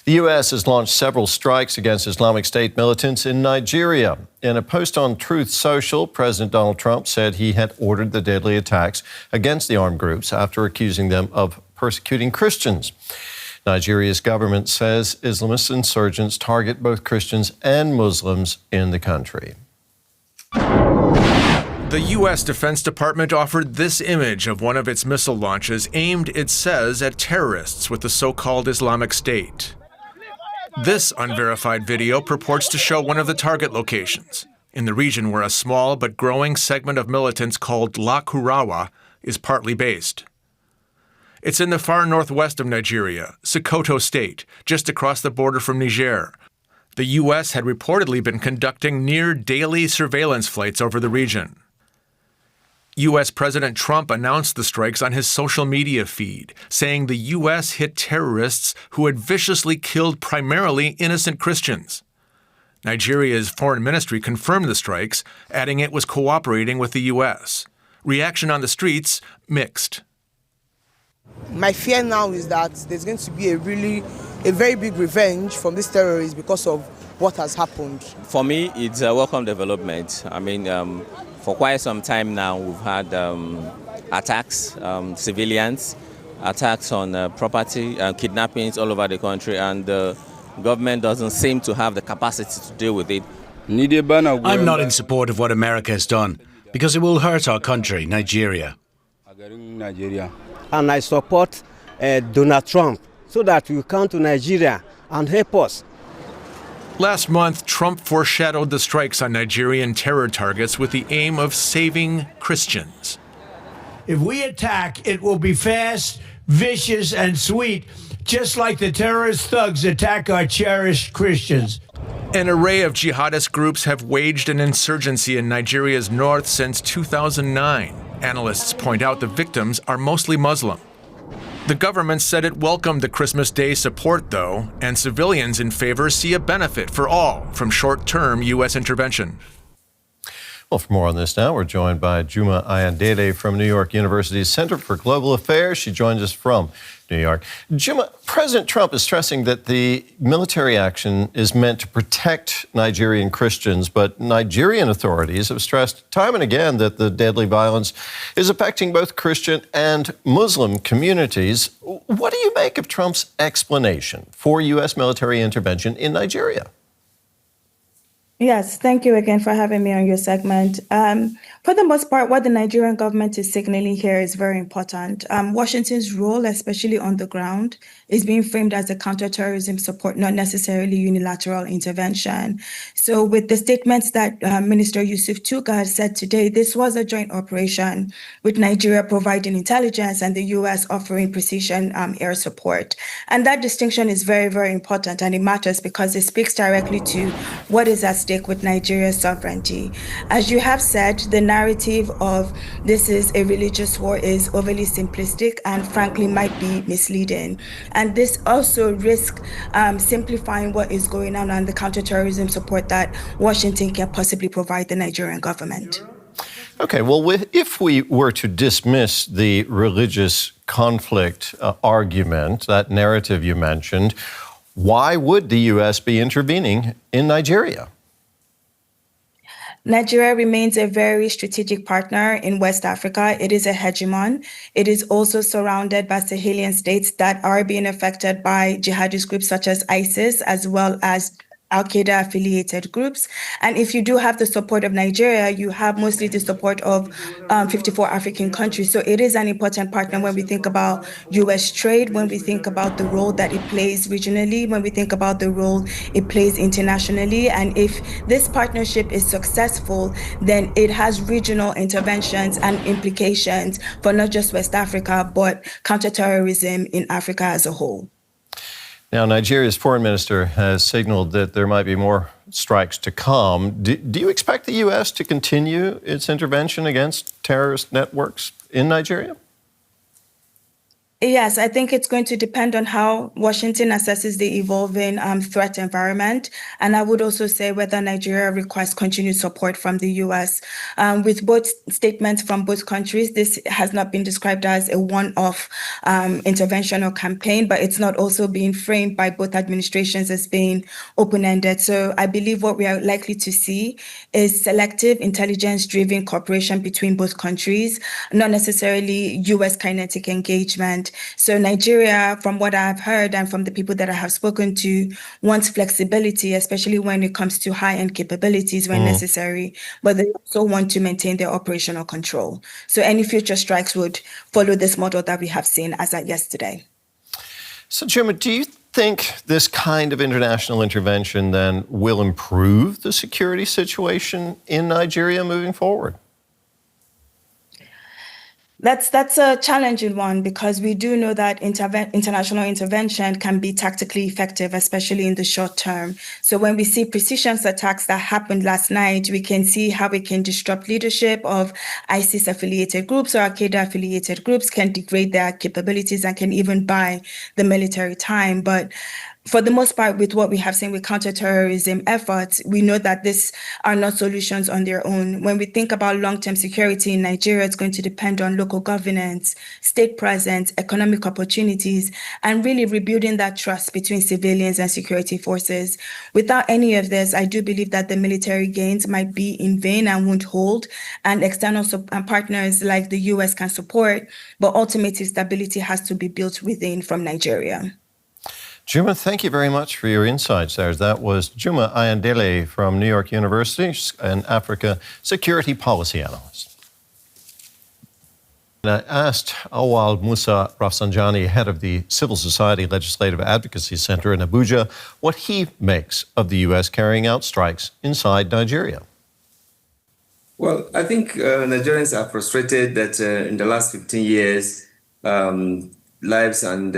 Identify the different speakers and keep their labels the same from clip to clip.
Speaker 1: The U.S. has launched several strikes against Islamic State militants in Nigeria. In a post on Truth Social, President Donald Trump said he had ordered the deadly attacks against the armed groups after accusing them of persecuting Christians. Nigeria's government says Islamist insurgents target both Christians and Muslims in the country.
Speaker 2: The U.S. Defense Department offered this image of one of its missile launches aimed, it says, at terrorists with the so-called Islamic State. This unverified video purports to show one of the target locations, in the region where a small but growing segment of militants called Lakurawa is partly based. It's in the far northwest of Nigeria, Sokoto State, just across the border from Niger. The U.S. had reportedly been conducting near-daily surveillance flights over the region. U.S. President Trump announced the strikes on his social media feed, saying the U.S. hit terrorists who had viciously killed primarily innocent Christians. Nigeria's foreign ministry confirmed the strikes, adding it was cooperating with the U.S. Reaction on the streets, mixed.
Speaker 3: My fear now is that there's going to be a very big revenge from these terrorists because of what has happened.
Speaker 4: For me, it's a welcome development. I mean, for quite some time now, we've had attacks, civilians, attacks on property, kidnappings all over the country, and the government doesn't seem to have the capacity to deal with it.
Speaker 5: I'm not in support of what America has done, because it will hurt our country, Nigeria.
Speaker 6: And I support Donald Trump so that we come to Nigeria and help us.
Speaker 2: Last month, Trump foreshadowed the strikes on Nigerian terror targets with the aim of saving Christians.
Speaker 7: If we attack, it will be fast, vicious, and sweet, just like the terrorist thugs attack our cherished Christians.
Speaker 2: An array of jihadist groups have waged an insurgency in Nigeria's north since 2009. Analysts point out the victims are mostly Muslim. The government said it welcomed the Christmas Day support, though, and civilians in favor see a benefit for all from short-term U.S. intervention.
Speaker 1: Well, for more on this now, we're joined by Juma Ayandele from New York University's Center for Global Affairs. She joins us from New York. Juma, President Trump is stressing that the military action is meant to protect Nigerian Christians, but Nigerian authorities have stressed time and again that the deadly violence is affecting both Christian and Muslim communities. What do you make of Trump's explanation for U.S. military intervention in Nigeria?
Speaker 8: Yes, thank you again for having me on your segment. For the most part, what the Nigerian government is signaling here is very important. Washington's role, especially on the ground, is being framed as a counterterrorism support, not necessarily unilateral intervention. So with the statements that Minister Yusuf Tuga said today, this was a joint operation with Nigeria providing intelligence and the U.S. offering precision air support. And that distinction is very, very important, and it matters because it speaks directly to what is at stake with Nigeria's sovereignty. As you have said, the narrative of this is a religious war is overly simplistic and frankly might be misleading. And this also risks simplifying what is going on and the counterterrorism support that Washington can possibly provide the Nigerian government.
Speaker 1: Okay, well, if we were to dismiss the religious conflict argument, that narrative you mentioned, why would the U.S. be intervening in Nigeria?
Speaker 8: Nigeria remains a very strategic partner in West Africa. It is a hegemon. It is also surrounded by Sahelian states that are being affected by jihadist groups such as ISIS, as well as Al-Qaeda affiliated groups. And if you do have the support of Nigeria, you have mostly the support of 54 African countries. So it is an important partner when we think about U.S. trade, when we think about the role that it plays regionally, when we think about the role it plays internationally. And if this partnership is successful, then it has regional interventions and implications for not just West Africa, but counterterrorism in Africa as a whole.
Speaker 1: Now, Nigeria's foreign minister has signaled that there might be more strikes to come. Do you expect the U.S. to continue its intervention against terrorist networks in Nigeria?
Speaker 8: Yes, I think it's going to depend on how Washington assesses the evolving threat environment. And I would also say whether Nigeria requires continued support from the US. With both statements from both countries, this has not been described as a one-off intervention or campaign, but it's not also being framed by both administrations as being open-ended. So I believe what we are likely to see is selective intelligence-driven cooperation between both countries, not necessarily US kinetic engagement. So Nigeria, from what I've heard and from the people that I have spoken to, wants flexibility, especially when it comes to high-end capabilities when necessary, but they also want to maintain their operational control. So any future strikes would follow this model that we have seen as at yesterday.
Speaker 1: So, Juma, do you think this kind of international intervention then will improve the security situation in Nigeria moving forward?
Speaker 8: That's a challenging one because we do know that international intervention can be tactically effective, especially in the short term. So when we see precision attacks that happened last night, we can see how it can disrupt leadership of ISIS-affiliated groups or Al-Qaeda-affiliated groups, can degrade their capabilities and can even buy the military time. But for the most part, with what we have seen with counterterrorism efforts, we know that these are not solutions on their own. When we think about long-term security in Nigeria, it's going to depend on local governance, state presence, economic opportunities, and really rebuilding that trust between civilians and security forces. Without any of this, I do believe that the military gains might be in vain and won't hold, and external partners like the US can support, but ultimately stability has to be built within from Nigeria.
Speaker 1: Juma, thank you very much for your insights there. That was Juma Ayandele from New York University, an Africa security policy analyst. And I asked Auwal Musa Rafsanjani, head of the Civil Society Legislative Advocacy Center in Abuja, what he makes of the U.S. carrying out strikes inside Nigeria.
Speaker 9: Well, I think Nigerians are frustrated that in the last 15 years, lives and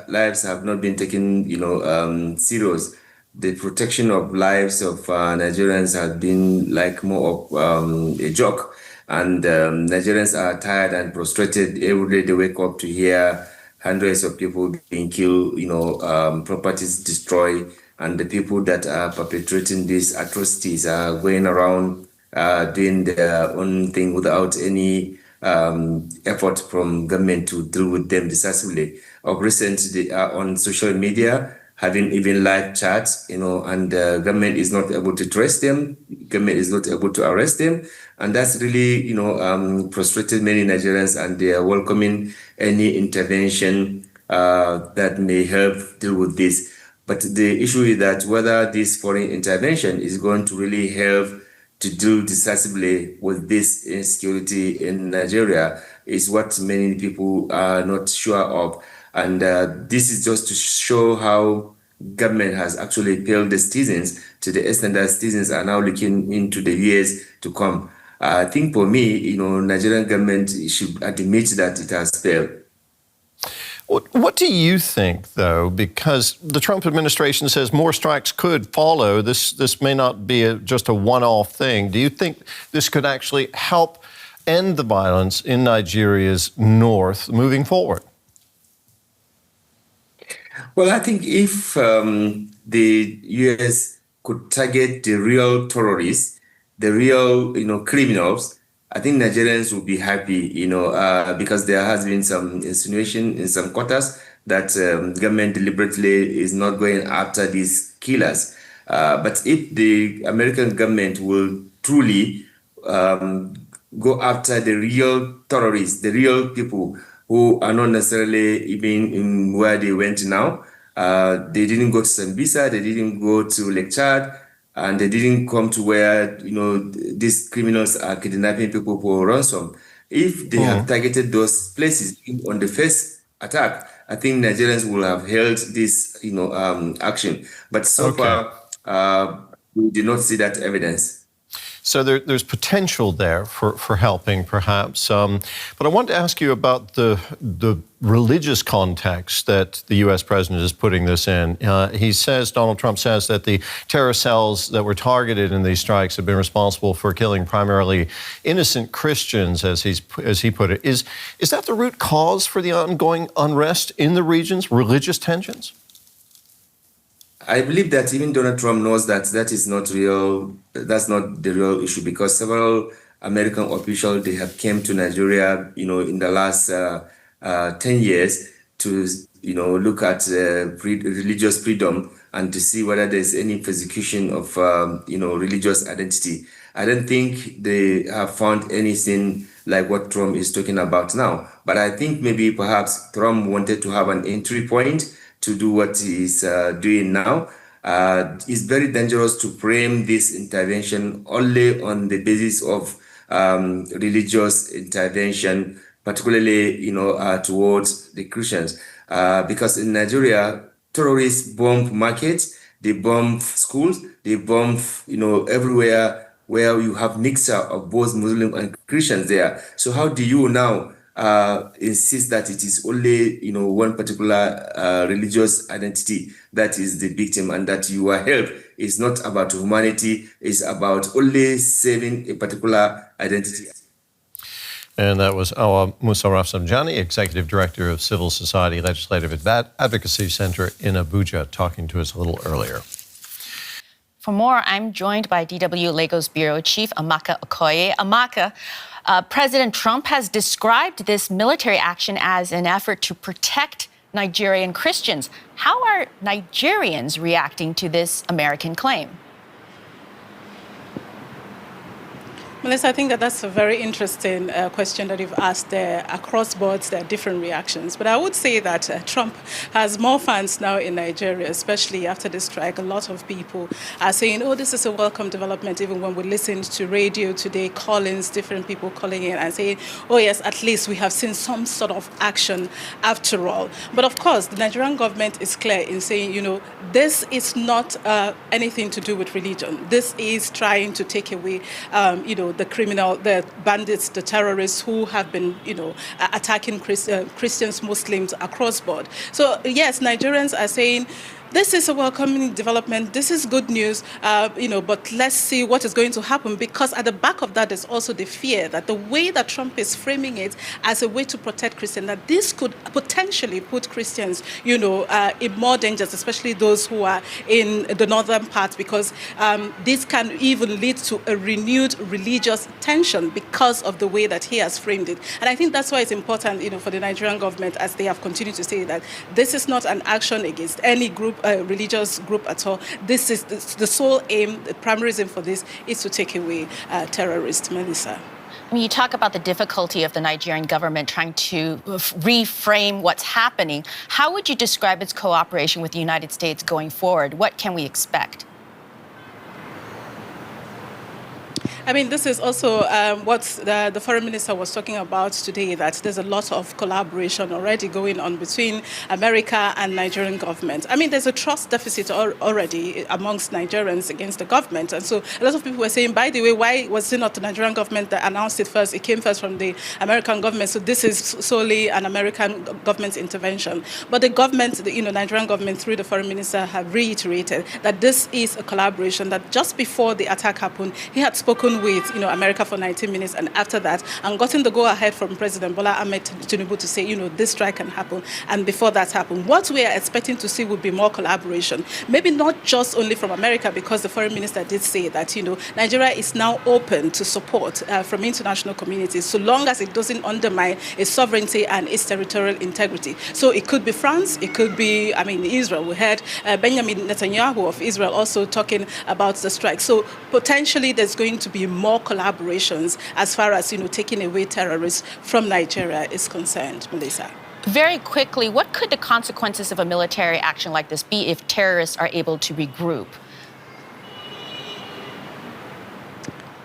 Speaker 9: lives have not been taken serious. The protection of lives of Nigerians has been like more of a joke, and Nigerians are tired and frustrated. Every day they wake up to hear hundreds of people being killed, properties destroyed, and the people that are perpetrating these atrocities are going around doing their own thing without any effort from government to deal with them decisively. Of recent, they are on social media having even live chats, and government is not able to trace them. Government is not able to arrest them, and that's really, frustrated many Nigerians, and they are welcoming any intervention that may help deal with this. But the issue is that whether this foreign intervention is going to really help to deal decisively with this insecurity in Nigeria is what many people are not sure of. And this is just to show how government has actually failed the citizens to the extent that citizens are now looking into the years to come. I think for me, Nigerian government should admit that it has failed.
Speaker 1: What do you think, though, because the Trump administration says more strikes could follow, this may not be just a one-off thing. Do you think this could actually help end the violence in Nigeria's north moving forward?
Speaker 9: Well, I think if the U.S. could target the real terrorists, the real, criminals, I think Nigerians will be happy, because there has been some insinuation in some quarters that government deliberately is not going after these killers. But if the American government will truly go after the real terrorists, the real people who are not necessarily even in where they went now, they didn't go to Sambisa, they didn't go to Lake Chad, and they didn't come to where, these criminals are kidnapping people for ransom. If they have targeted those places on the first attack, I think Nigerians will have held this, action. But so far, we did not see that evidence.
Speaker 1: So there's potential there for helping, perhaps. But I want to ask you about the religious context that the U.S. president is putting this in. He says, Donald Trump says, that the terrorist cells that were targeted in these strikes have been responsible for killing primarily innocent Christians, as he put it. Is that the root cause for the ongoing unrest in the regions, religious tensions?
Speaker 9: I believe that even Donald Trump knows that that is not real. That's not the real issue, because several American officials, they have came to Nigeria, in the last 10 years to, look at religious freedom and to see whether there's any persecution of, religious identity. I don't think they have found anything like what Trump is talking about now. But I think maybe perhaps Trump wanted to have an entry point to do what he's doing now. It's very dangerous to frame this intervention only on the basis of religious intervention, particularly towards the Christians, because in Nigeria, terrorists bomb markets, they bomb schools, they bomb everywhere where you have mixture of both Muslim and Christians there. So how do you now insist that it is only one particular religious identity that is the victim, and that your help is not about humanity, it's about only saving a particular identity?
Speaker 1: And that was Musa Rafsanjani, Executive Director of Civil Society Legislative Advocacy Center in Abuja, talking to us a little earlier.
Speaker 10: For more, I'm joined by DW Lagos Bureau Chief Amaka Okoye. Amaka, President Trump has described this military action as an effort to protect Nigerian Christians. How are Nigerians reacting to this American claim?
Speaker 11: Melissa, I think that's a very interesting question that you've asked there. Across boards, there are different reactions. But I would say that Trump has more fans now in Nigeria, especially after the strike. A lot of people are saying, oh, this is a welcome development. Even when we listened to radio today, call-ins, different people calling in and saying, oh, yes, at least we have seen some sort of action after all. But of course, the Nigerian government is clear in saying, this is not anything to do with religion. This is trying to take away, the bandits, the terrorists who have been, attacking Christians, Muslims across board. So yes, Nigerians are saying, this is a welcoming development. This is good news, but let's see what is going to happen, because at the back of that is also the fear that the way that Trump is framing it as a way to protect Christians, that this could potentially put Christians, in more dangers, especially those who are in the northern part, because this can even lead to a renewed religious tension because of the way that he has framed it. And I think that's why it's important, for the Nigerian government, as they have continued to say, that this is not an action against any group, religious group at all. This is the sole aim, the primary reason for this is to take away terrorists. Melissa.
Speaker 10: I mean, you talk about the difficulty of the Nigerian government trying to reframe what's happening. How would you describe its cooperation with the United States going forward? What can we expect?
Speaker 11: I mean, this is also what the foreign minister was talking about today, that there's a lot of collaboration already going on between America and Nigerian government. I mean, there's a trust deficit already amongst Nigerians against the government. And so a lot of people were saying, by the way, why was it not the Nigerian government that announced it first? It came first from the American government. So this is solely an American government intervention. But the government, the Nigerian government, through the foreign minister, have reiterated that this is a collaboration, that just before the attack happened, he had spoken with America for 19 minutes, and after that, and gotten the go-ahead from President Bola Ahmed Tinubu to say, this strike can happen. And before that happened, what we are expecting to see would be more collaboration. Maybe not just only from America, because the foreign minister did say that, Nigeria is now open to support from international communities, so long as it doesn't undermine its sovereignty and its territorial integrity. So it could be France, it could be, Israel. We heard Benjamin Netanyahu of Israel also talking about the strike. So potentially there's going to be more collaborations as far as, taking away terrorists from Nigeria is concerned. Melissa.
Speaker 10: Very quickly, what could the consequences of a military action like this be if terrorists are able to regroup?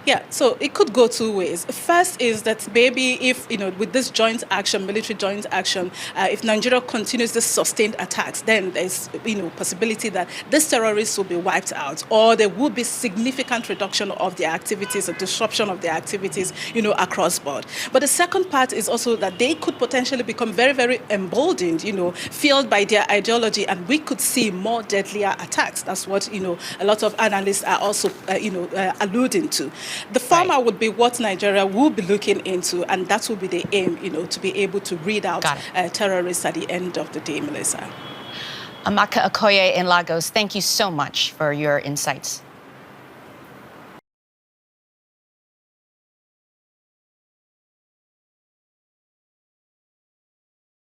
Speaker 11: Yeah, so it could go two ways. First is that maybe if, with this joint action, military joint action, if Nigeria continues this sustained attacks, then there's, possibility that these terrorists will be wiped out, or there will be significant reduction of their activities, a disruption of their activities, across board. But the second part is also that they could potentially become very, very emboldened, fueled by their ideology, and we could see more deadlier attacks. That's what, a lot of analysts are also, alluding to. The former would be what Nigeria will be looking into, and that will be the aim, to be able to read out terrorists at the end of the day, Melissa.
Speaker 10: Amaka Okoye in Lagos, thank you so much for your insights.